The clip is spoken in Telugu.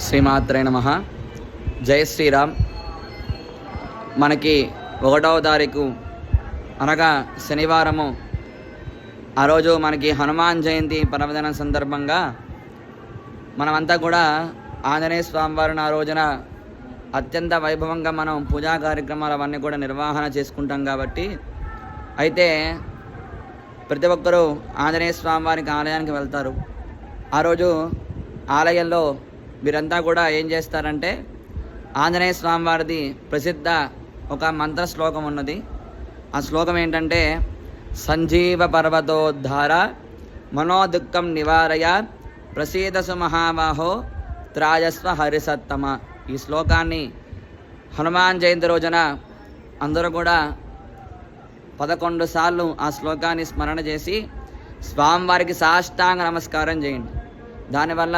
శ్రీమాత్రే నమః. జై శ్రీరామ్. మనకి 1వ తారీఖు అనగా శనివారము, ఆ రోజు మనకి హనుమాన్ జయంతి పర్వదినం సందర్భంగా మనమంతా కూడా ఆంజనేయ స్వామివారిని ఆ రోజున అత్యంత వైభవంగా మనం పూజా కార్యక్రమాలు అవన్నీ కూడా నిర్వహణ చేసుకుంటాం. కాబట్టి అయితే ప్రతి ఒక్కరూ ఆంజనేయ స్వామివారికి ఆలయానికి వెళ్తారు. ఆ రోజు ఆలయంలో వీరంతా కూడా ఏం చేస్తారంటే, ఆంజనేయ స్వామివారిది ప్రసిద్ధ ఒక మంత్ర శ్లోకం ఉన్నది. ఆ శ్లోకం ఏంటంటే, సంజీవ పర్వతోద్ధార మనోదుఃఖం నివారయ ప్రసీదసు మహాబాహో త్రాయస్వ హరిసత్తమ. ఈ శ్లోకాన్ని హనుమాన్ జయంతి రోజున అందరూ కూడా 11 సార్లు ఆ శ్లోకాన్ని స్మరణ చేసి స్వామివారికి సాష్టాంగ నమస్కారం చేయండి. దానివల్ల